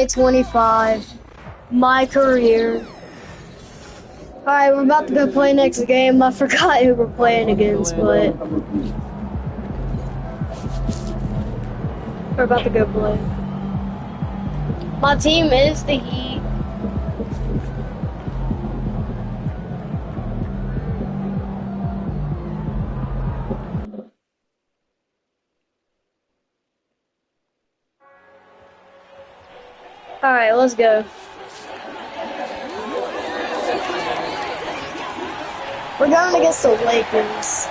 25. My career. Alright, we're about to go play next game. I forgot who we're playing against, but we're about to go play. My team is the Heat. Alright, let's go. We're going against the Lakers.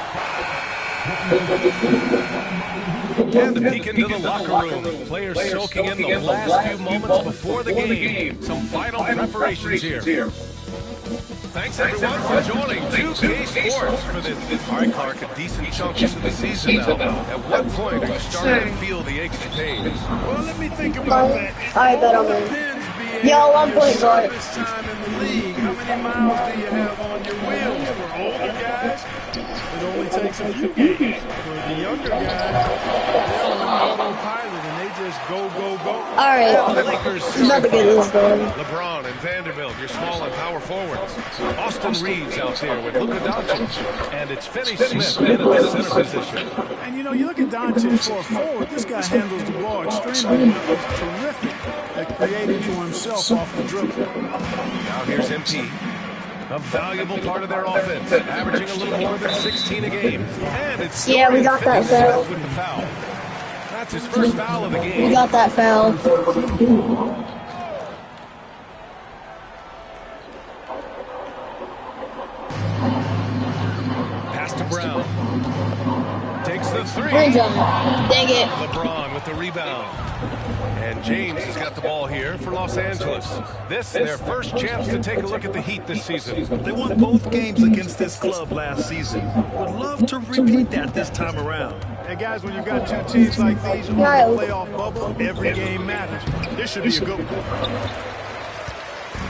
And a peek into the locker room. Players soaking in the last few moments before the game. Some final preparations here. Thanks everyone for joining 2K Sports for this. All right, Clark, a decent chunk into the season now. At what point are you starting to feel the aches and pains? Well, let me think about that. I bet I'm in. Yo, I'm point guard. This time in the league, how many miles do you have on your wheels? For older guys, it only takes a few games. For the younger guys, they're on autopilot and they just go, go, go. All right, The Lakers about to get this done. LeBron and Vanderbilt, your small and power forwards. Austin Reeves out there with Luka Doncic. And it's Finney Smith in at the center position. And you know, you look at Doncic for a forward, this guy handles the ball extremely well. He's terrific at creating for himself off the dribble. Now here's MP. A valuable part of their offense, averaging a little more than 16 a game. And it's Yeah, we got that foul. with the foul. That's his first foul of the We game. got that foul. Pass to Brown. Takes the three. Good job. Dang it. LeBron with the rebound. And James has got the ball here for Los Angeles. This their first chance to take a look at the Heat this season. They won both games against this club last season. Would love to repeat that this time around. Hey guys, when you've got two teams like these on the playoff bubble, every game matters. This should be a good one.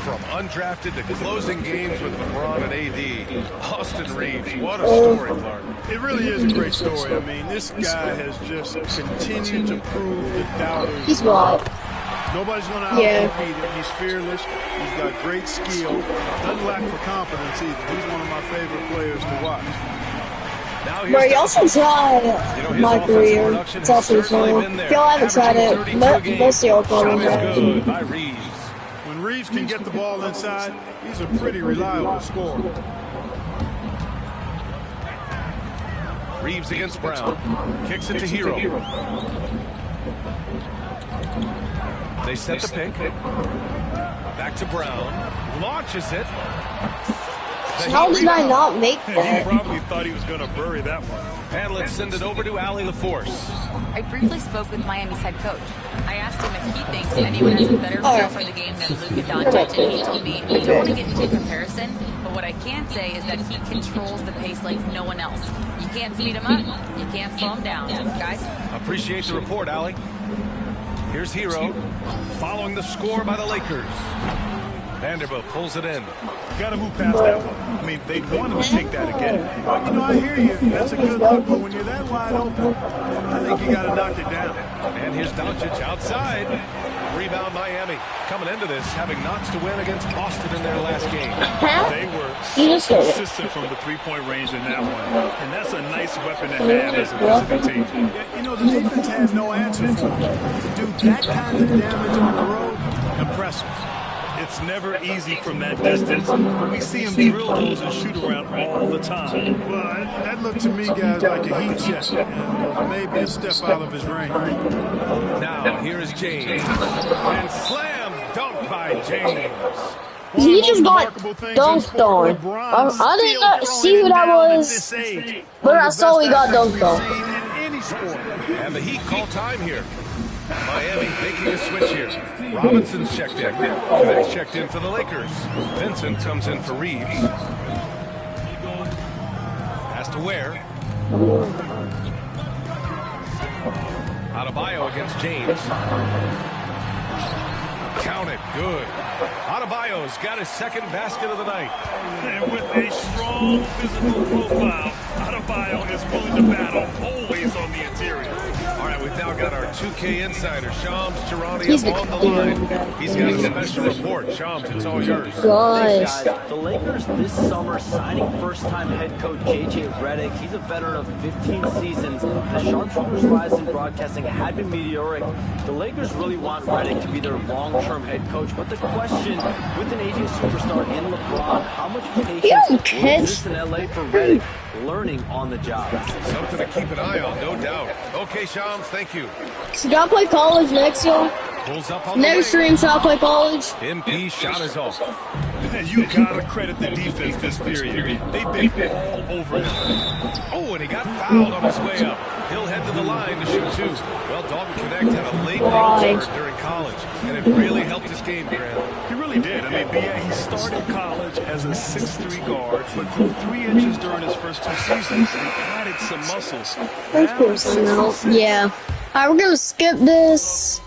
From undrafted to closing games with LeBron and AD, Austin Reeves, what a story, Clark. It really is a great story. I mean, this guy has just continued to prove the doubters. He's what? Nobody's going to out-compete him. He's fearless. He's got great skill. Doesn't lack for confidence either. He's one of my favorite players to watch. Now Bro, y'all should try his my offensive career. production It's has also certainly fun. been there. If y'all haven't tried it, Averaging 32 a most of y'all probably game. Shot is have. good by Reeves. When Reeves can get the ball inside, he's a pretty reliable scorer. Reeves against Brown. Kicks it to Hero. They set the pick. Back to Brown. Launches it. How did I not make He that? probably thought he was going to bury that one. And let's send it over to Allie LaForce. I briefly spoke with Miami's head coach. I asked him if he thinks anyone has a better feel for the game than Luka Doncic, and he told me, I don't want to get into a comparison, but what I can say is that he controls the pace like no one else. You can't speed him up, you can't slow him down. Guys? Appreciate the report, Allie. Here's Hero, following the score by the Lakers. Vanderbilt pulls it in. Got to move past that one. I mean, they'd want him to take that again. But, you know, I hear you. That's a good look, but when you're that wide open, I think you got to knock it down. And here's Doncic outside. Rebound Miami. Coming into this, having knocks to win against Boston in their last game. They were You just consistent from the three-point range in that one. And that's a nice weapon to have as a visiting team. You know, the defense had no answer for him. To do that kind of damage on the road, impressive. It's never easy from that distance. We see him drill those and shoot around all the time. Well, that looked to me, guys, like a heat check. And maybe a step out of his range. Now, here is James. And slam dunk by James. He just got dunked on. I did not see who that was, but I saw he got dunked on. And the Heat call time here. Miami making a switch here. Robinson's checked in. Connect's checked in for the Lakers. Vincent comes in for Reeves. Pass to Ware. Adebayo against James. Count it. Good. Adebayo's got his second basket of the night. And with a strong physical profile, Adebayo is willing to battle always on the interior. All right, we've now got our 2K insider, Shams Charania, on the line. He's got a special report. Shams, it's all yours. Thanks, guys. The Lakers this summer signing first-time head coach J.J. Redick. He's a veteran of 15 seasons. The Sharpshooters' rise in broadcasting had been meteoric. The Lakers really want Redick to be their long-term head coach. But the question, with an aging superstar in LeBron, how much patience will exist in L.A. for Redick? Learning on the job. Something to keep an eye on, no doubt. Okay, Shams, thank you. So y'all play college next year? Pulls up on next stream, shall I play college? MP shot is off. You gotta credit the defense this period. They've been all over him. Oh, and he got fouled on his way up. He'll head to the line to shoot two. Well, Dalton Connect had a late start during college, and it really helped his game, Grant. He really did. I mean, he started college as a 6'3" guard, but grew 3 inches during his first 2 seasons and added some muscles. Yeah. Alright, we're gonna skip this.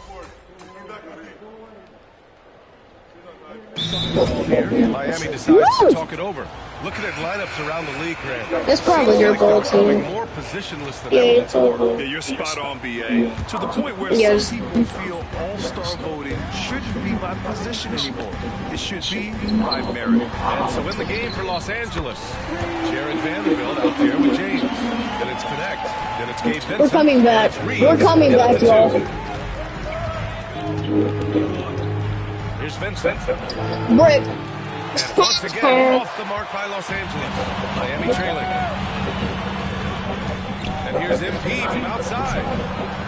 Miami decides to talk it over. Looking at lineups around the league, Grant. That's probably your goal team. More positionless than ever before. Yeah, you're spot on, BA. To the point where some people feel all-star voting shouldn't be by position anymore. It should be by merit. And so in the game for Los Angeles, Jared Vanderbilt out there with James. Then it's Connect. Then it's Gabe Vincent. We're coming back. We're coming back, y'all. Here's Vincent. Brick. And once again, off the mark by Los Angeles. Miami trailing. And here's MP from outside.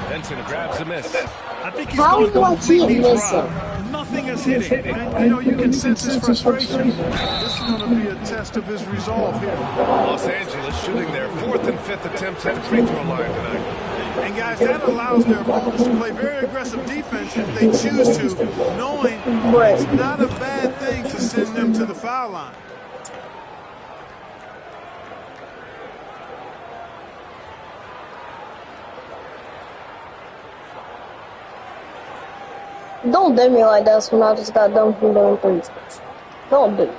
Vincent grabs a miss. I think he's going to completely drop. Nothing is hitting. And, you can sense his frustration. This is going to be a test of his resolve here. Los Angeles shooting their 4th and 5th attempts at the free throw line tonight. And guys, that allows their opponents to play very aggressive defense if they choose to, knowing it's not a bad thing to send them to the foul line. Don't do me like this when I just got done from doing things. Don't do it.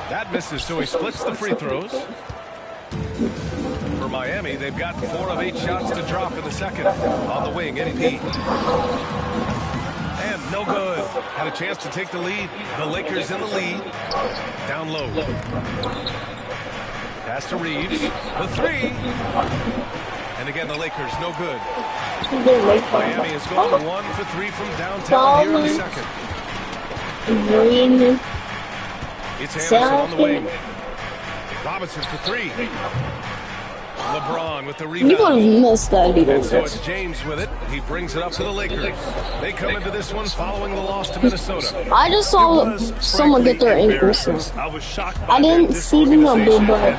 That misses, so he splits the free throws. For Miami, they've got 4 of 8 shots to drop in the second. On the wing, MP. And no good. Had a chance to take the lead. The Lakers in the lead. Down low. Pass to Reeves. The 3. And again, the Lakers, no good. Miami is going 1 for 3 from downtown here in the second. It's Anderson on the wing. Robinson for 3. LeBron with the rebound. You're going to miss that. And so it's James with it. He brings it up to the Lakers. They come into this one following the loss to Minnesota. I just saw someone get their ankle snapped. I didn't see them double, but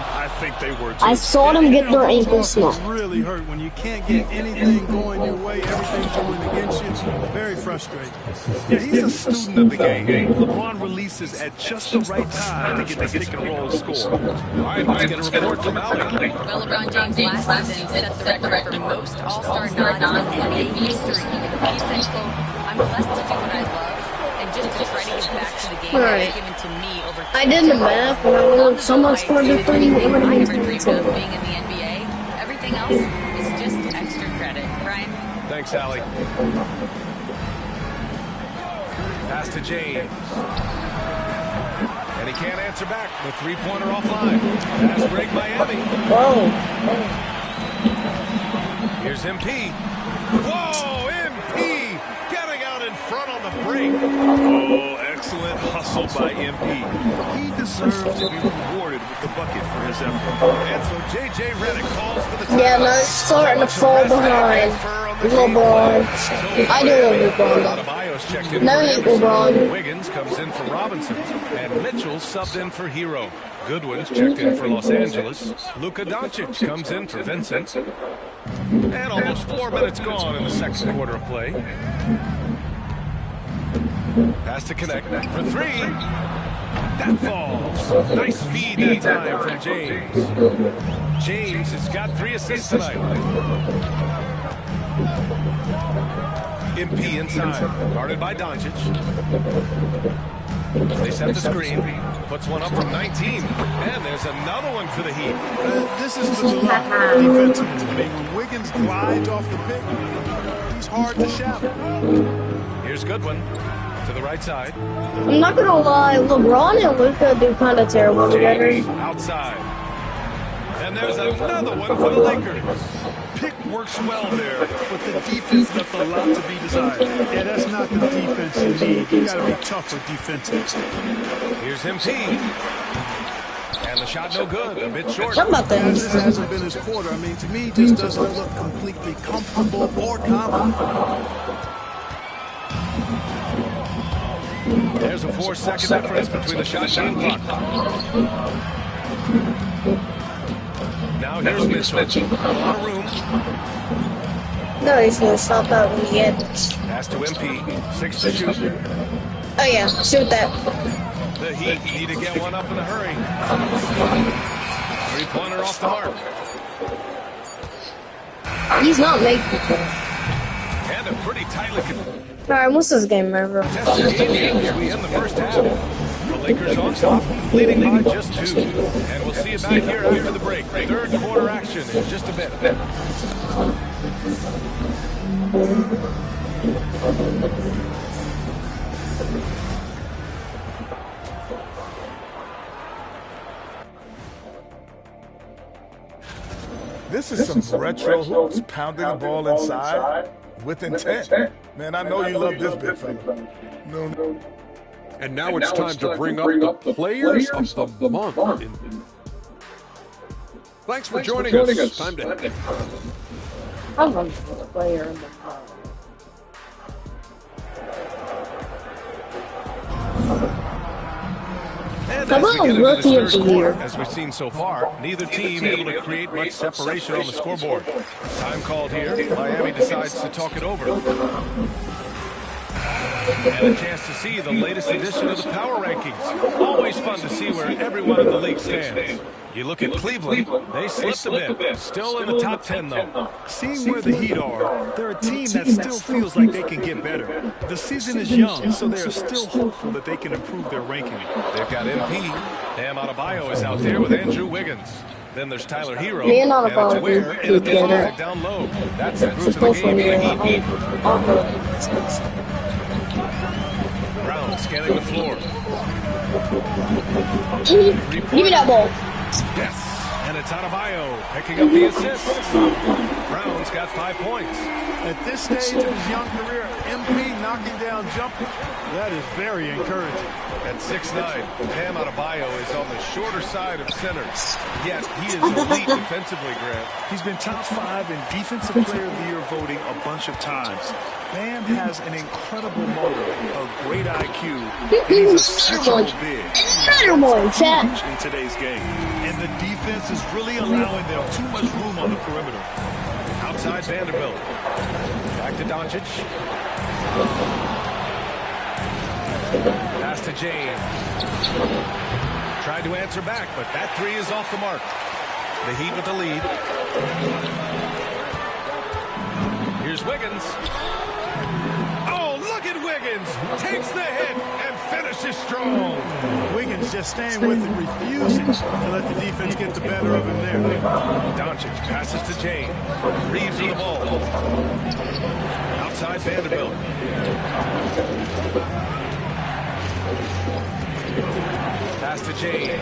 I saw them get their ankle snapped. Really hurt when you can't get anything going your way, everything's going against you. Very frustrating. Yeah, he's a student of the game. LeBron releases at just the right time to get the pick and roll score. All right, let's get a report from Allie. Well, LeBron James last season set the record for most all-star nods in NBA history. He said, quote, "I'm blessed to do what I love, and just to try to get back to the game that was given to me over 2 I did the math when I learned someone scored the 3. I never dreamed of being in the NBA. Everything else is just extra credit." Brian? Thanks, Allie. Pass to James. And he can't answer back. The 3-pointer offline. Pass break Miami. Here's MP. Whoa, MP getting out in front on the break. Oh, excellent hustle by MP. He deserves to be rewarded with the bucket for his effort. And so J.J. Redick calls for the time. Yeah, no, it's starting to fall behind. LeBron. I do love LeBron. No hate LeBron. Wiggins comes in for Robinson. And Mitchell subbed in for Hero. Goodwin's checked in for Los Angeles. Luka Doncic comes in for Vincent. And almost 4 minutes gone in the second quarter of play. Pass to Connect for 3. That falls. Nice feed that time from James. James has got 3 assists tonight. MP inside, guarded by Doncic. They set the screen, puts one up from 19, and there's another one for the Heat. This is the dilemma defensively. I mean, when Wiggins glides off the pick, he's hard to shadow. Here's Goodwin to the right side. I'm not gonna lie, LeBron and Luka do kind of terrible together. Outside. And there's another one for the Lakers. Pick works well there, but the defense left a lot to be desired. Yeah, that's not the defense you need. You got to be tougher defensive. Here's MP. And the shot no good, a bit short. How about that? This hasn't been his quarter. I mean, to me, he just doesn't look completely comfortable or confident. There's a 4-second difference between the shot and game clock. Now here's Mitchell. A lot of room. No, he's gonna stop out when he gets. Pass to MP. 6 to shoot. Oh yeah, shoot that. The Heat need to get one up in a hurry. 3-pointer off the mark. He's not making it. And a pretty tightly Alright, what's this game over? contested game as we end the first half. The Lakers on top, leading by just 2. And we'll see you back here after the break. Third quarter action in just a bit. This is some retro hoops, pounding the ball inside with intent. Man, I know you love this big fella. No. And now it's time to bring up the players of the month. Thanks for joining us. Time to... I love the player in the month. And How as we about get into rookie this of third the quarter, year? as we've seen so far, neither team able to create much separation on the scoreboard. Time called here. Miami decides to talk it over. And a chance to see the latest edition of the power rankings. Always fun to see where everyone in the league stands. You look at Cleveland, they slipped a bit. Still in the top 10, though. Seeing where the Heat are, they're a team that still feels like they can get better. The season is young, so they are still hopeful that they can improve their ranking. They've got MP. Bam Adebayo is out there with Andrew Wiggins. Then there's Tyler Hero, Me and and it's Adebayo Ware and do a better. down low. That's the group of the Supposed to game be for the Heat. a Brown scanning the floor. Give me that ball. Yes, and it's Adebayo picking up the assist. Brown's got 5 points. At this stage of his young career, MP knocking down jumpers. That is very encouraging. At 6'9", Bam Adebayo is on the shorter side of centers. Yet he is elite defensively, Grant. He's been top 5 in Defensive Player of the Year voting a bunch of times. Bam has an incredible motor, a great IQ, and he's a switchable big. Huge in today's game. And the defense is really allowing them too much room on the perimeter. Outside Vanderbilt. Back to Doncic. Pass to James. Tried to answer back, but that 3 is off the mark. The Heat with the lead. Here's Wiggins. Oh, look at Wiggins. Takes the hit and finishes strong. Wiggins just staying with it, refusing to let the defense get the better of him there. Doncic passes to James. Reeves with the ball. Outside Vanderbilt. Pass to James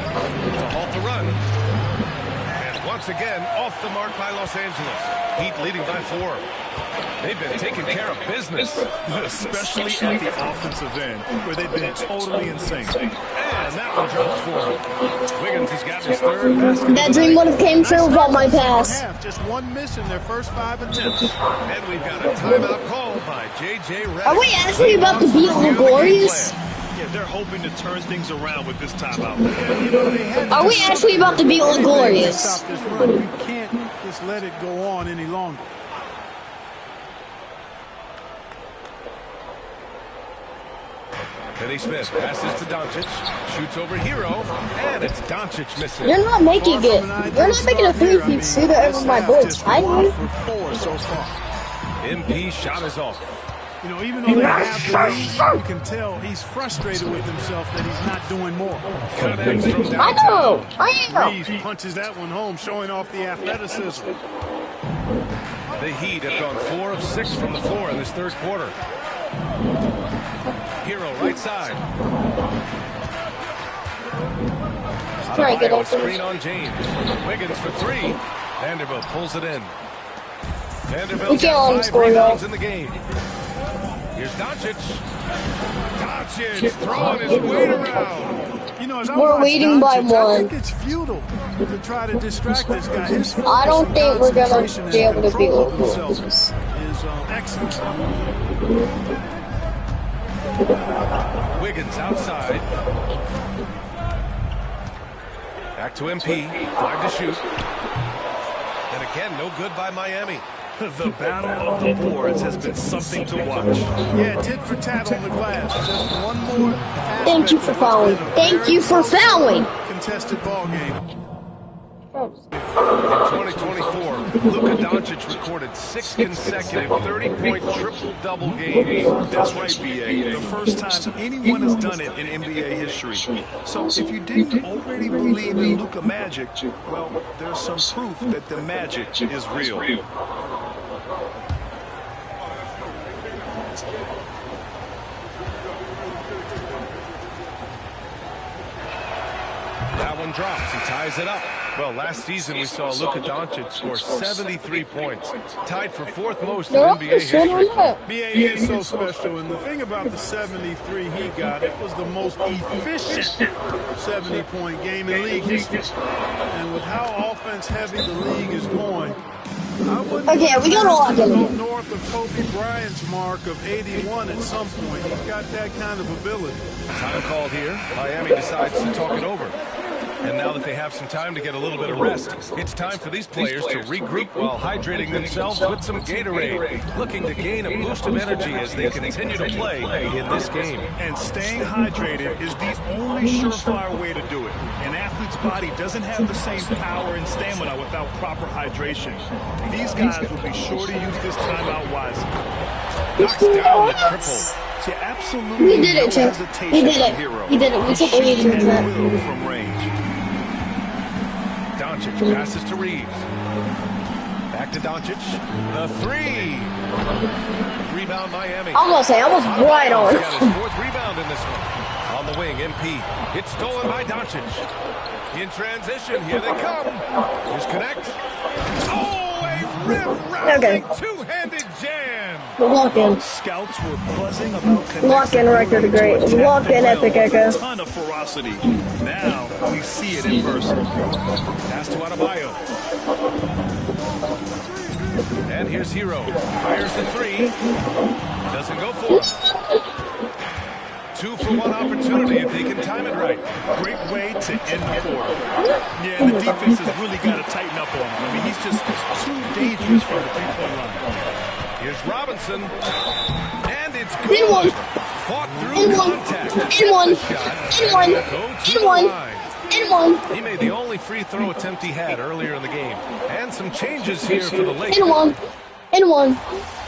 to halt the run. And once again, off the mark by Los Angeles. Heat leading by 4. They've been taking care of business. Especially at the offensive end, where they've been totally insane. And that one drops for him. Wiggins has got his 3rd basket. That dream would have came true without my pass. Just 1 miss in their first 5 attempts. And we've got a timeout called by J.J. Redick. Are we actually about to beat the Glorious? Yeah, they're hoping to turn things around with this timeout. Are we actually about to beat the Glorious? Stop this run. We can't just let it go on any longer. Finney Smith passes to Doncic, shoots over Hero, and it's Doncic missing. You're not making it. You're not making a 3-feet shooter over my boys. I do. MP shot is off. You know, even though they have the lead, you can tell he's frustrated with himself that he's not doing more. Connects from downtown. I know. Reeves punches that one home, showing off the athleticism. The Heat have gone 4 of 6 from the floor in this third quarter. Hero right side. Try to get open. Screen on James. Wiggins for 3. Vanderbilt pulls it in. Vanderbilt got 5 rebounds in the game. Here's Doncic. Doncic throwing his weight around. You know, as We're leading by 1. I think it's futile to try to distract this guy. His I don't think we're gonna be able to beat himself is excellent. Wiggins outside. Back to MP. 5 to shoot. And again, no good by Miami. The battle of the boards has been something to watch. Yeah, tit for tat on the glass. Just one more. Thank you for fouling. Thank you for fouling. Contested ball game. In 2024, Luka Doncic recorded 6 consecutive 30-point triple-double games. That's right, B.A. The first time anyone has done it in NBA history. So if you didn't already believe in Luka magic, well, there's some proof that the magic is real. That one drops. He ties it up. Well, last season we saw Luka Doncic score 73 points, tied for 4th most in NBA history. BA is so special, and the thing about the 73 he got, it was the most efficient 70-point game in league history. And with how offense-heavy the league is going, Okay, we gotta lock in. North of Kobe Bryant's mark of 81 at some point. He's got that kind of ability. Time called here. Miami decides to talk it over. And now that they have some time to get a little bit of rest, it's time for these players to regroup while hydrating themselves with some Gatorade, looking to gain a boost of energy as they continue to play in this game. And staying hydrated is the only surefire way to do it. An athlete's body doesn't have the same power and stamina without proper hydration. These guys will be sure to use this timeout wisely. Knocks down the triple. To absolutely We did it, Chip. He did it. He did it. We took the lead into that. From range. Doncic passes to Reeves. Back to Doncic. The 3. Rebound Miami. I'm gonna say I was right on. He's got his 4th rebound in this one. On the wing, MP. It's stolen by Doncic. In transition, here they come. Here's Connect. Oh, a rim-wrapping two-handed jam. Lock in. Scouts were buzzing about Lock in record great. Lock in epic echo. Ton of ferocity. Now we see it in person. Pass to Adebayo. And here's Hero. Fires the 3. Doesn't go for it. 2-for-1 opportunity if they can time it right. Great way to end the quarter. Yeah, and the defense has really got to tighten up on him. I mean, he's just too dangerous from the three-point line. Here's Robinson. And it's In one. good. Fought through contact. In one. In one. Go to In the one. line. In one. He made the only free throw attempt he had earlier in the game. And some changes here for the Lakers. In one. In one.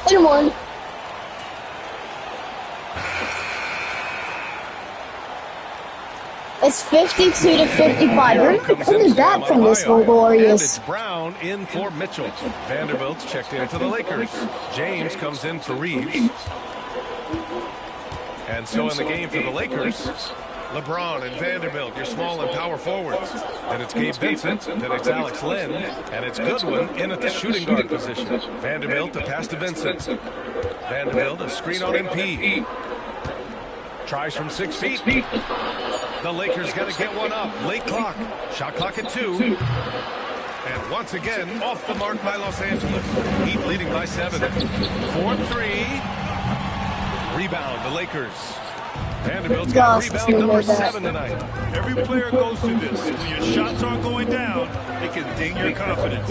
In one. It's 52 to 55. We're not coming back from this one, Glorious. And it's Brown in for Mitchell. Vanderbilt's checked in for the Lakers. James comes in for Reeves. And so in the game for the Lakers, LeBron and Vanderbilt, your small and power forwards. Then it's Gabe Vincent, then it's Alex Len, and it's Goodwin in at the shooting guard position. Vanderbilt to pass to Vincent. Vanderbilt, a screen on MP. Tries from 6 feet. The Lakers got to get one up. Late clock. Shot clock at 2. And once again, off the mark by Los Angeles. Heat leading by 7. 4-3. Rebound, the Lakers. Vanderbilt's got rebound number 7 tonight. Every player goes through this. When your shots aren't going down, it can ding your confidence.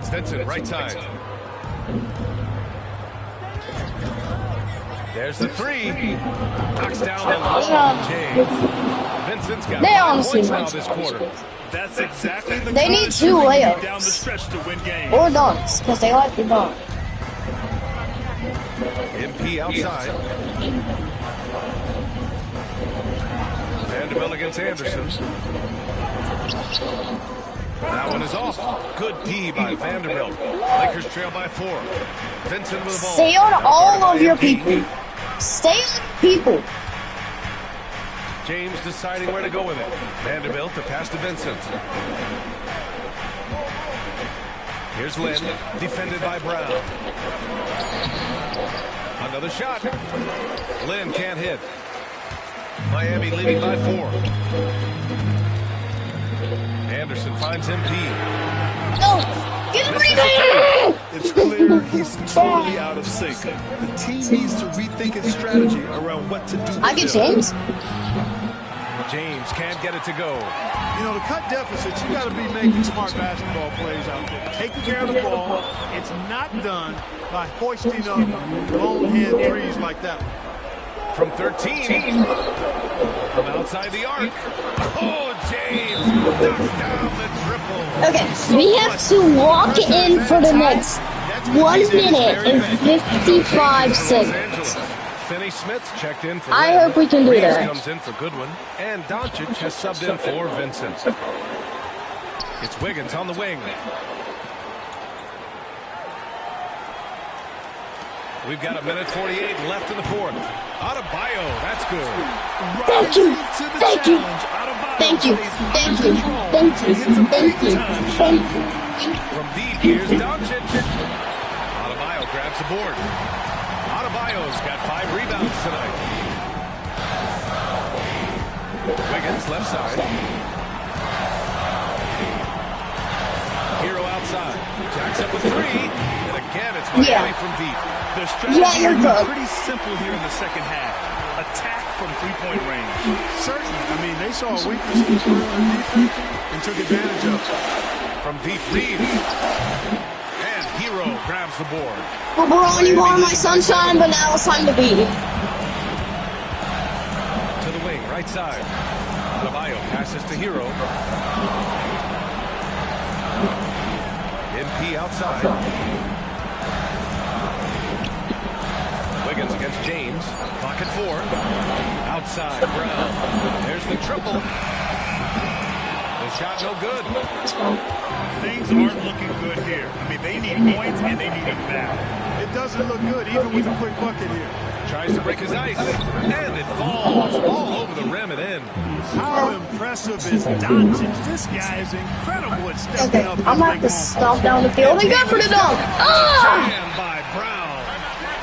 Stetson, right side. There's the 3. Knocks down the long James. Vincent's got 5 points now this quarter. That's exactly the They need 2 layups. Down the stretch to win games. Or dunks, because they like the dunk. MP outside. Vanderbilt against Anderson. That one is off. Good D by Vanderbilt. Lakers trail by 4. Vincent with the ball. Stay on all of your people. Stay on people. James deciding where to go with it. Vanderbilt to pass to Vincent. Here's Lynn, defended by Brown. Another shot. Lynn can't hit. Miami leading by 4. Anderson finds MP. No! Get him! It's clear he's totally out of sync. The team needs to rethink its strategy around what to do. I get James. James can't get it to go. You know, to cut deficits, you got to be making smart basketball plays out there. Taking care of the ball. It's not done by hoisting up long hand threes like that. From 13. From outside the arc. Oh, James knocks down the triple. Okay, we have to walk in for the next 1 minute and 55 seconds. Finney Smith checked in for I Lynn. hope we can do Reeves that. comes in for Goodwin. And Doncic has subbed in for Vincent. It's Wiggins on the wing. We've got 1:48 left in the 4th. Adebayo, that's good. Thank you. Thank you. Thank you. Thank you. Thank you. Thank you. Thank you. From deep, here's Doncic. Adebayo grabs the board. Adebayo's got 5 rebounds tonight. Wiggins left side. Hero outside. Jacks up with 3. And again, it's Miami from deep. The strategy you're is good. pretty simple here in the second half. Attack from 3-point range. Certainly. I mean, they saw a weakness in the perimeter defense and took advantage of it. From deep, Reeves. And Hero grabs the board. LeBron, you are my sunshine, but now it's time to beat it. To the wing, right side. Adebayo passes to Hero. MP outside. Wiggins against James. Clock at 4. Outside, Brown. There's the triple. The shot no good. Things aren't looking good here. I mean, they need points and they need them now. It doesn't look good, even with a quick bucket here. Tries to break his ice. And it falls all over the rim and in. How impressive is Doncic? This guy is incredible at stepping Okay, up. I'm gonna have to stomp down the field and go for the dunk. Ah! Jammed by Brown.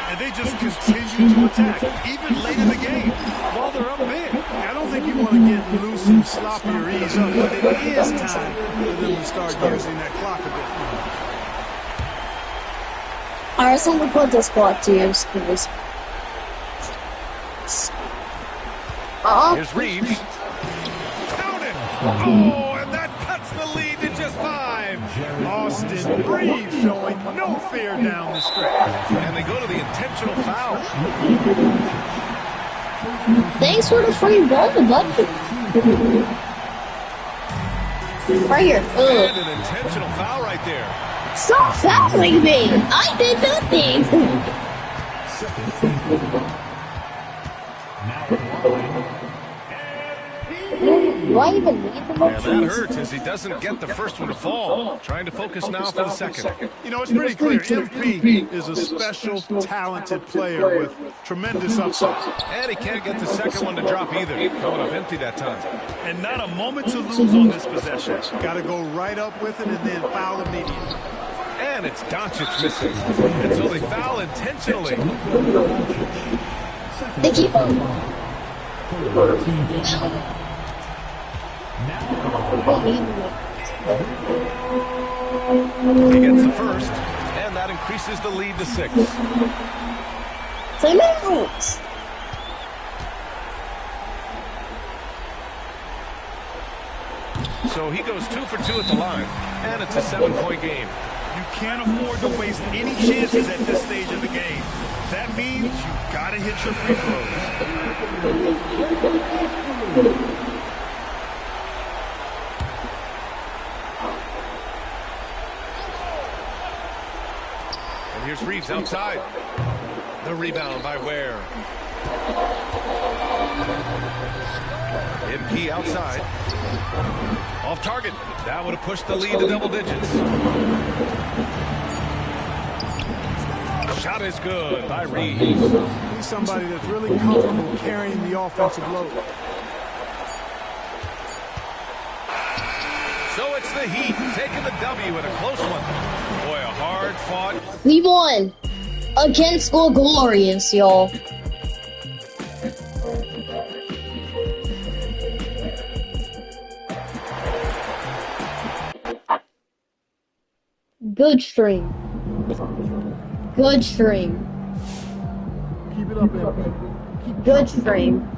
And they just continue to attack, even late in the game, while they're up big. I don't think you want to get loose and sloppy or ease up, but it is time for them to start using that clock a bit. Alright, so we put this clock to use, please. Here's Reeves. Count it. Oh, and that cuts the lead to just 5. Austin Reeves showing no fear down the stretch. And they go to the intentional foul. Thanks for the free ball, buddy. Right here. And an intentional foul right there. Stop fouling me! I did nothing! Do I even need the And that motions? hurts as he doesn't get the first one to fall. Trying to focus now for the second. You know, it's pretty clear. MP is a special, talented player with tremendous upside. And he can't get the second one to drop either. Coming up empty that time. And not a moment to lose on this possession. Got to go right up with it and then foul immediately. And it's Doncic missing. And so they foul intentionally. They keep on. He gets the first. And that increases the lead to 6. Play my rules. So he goes 2 for 2 at the line. And it's a 7-point game. You can't afford to waste any chances at this stage of the game. That means you gotta hit your free throws. Reeves outside. The rebound by Ware. MP outside. Off target. That would have pushed the lead to double digits. Shot is good by Reeves. He's somebody that's really comfortable carrying the offensive load. So it's the Heat taking the W in a close one. Boy, a hard-fought. We won against the Glorious, y'all. Good stream. Good stream. Keep it up, man. Good stream.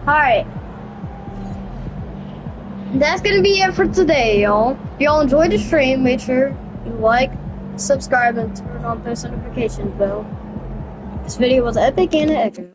Alright. That's gonna be it for today, y'all. If y'all enjoyed the stream, make sure you like, subscribe, and turn on post notifications bell. This video was epic and an echo.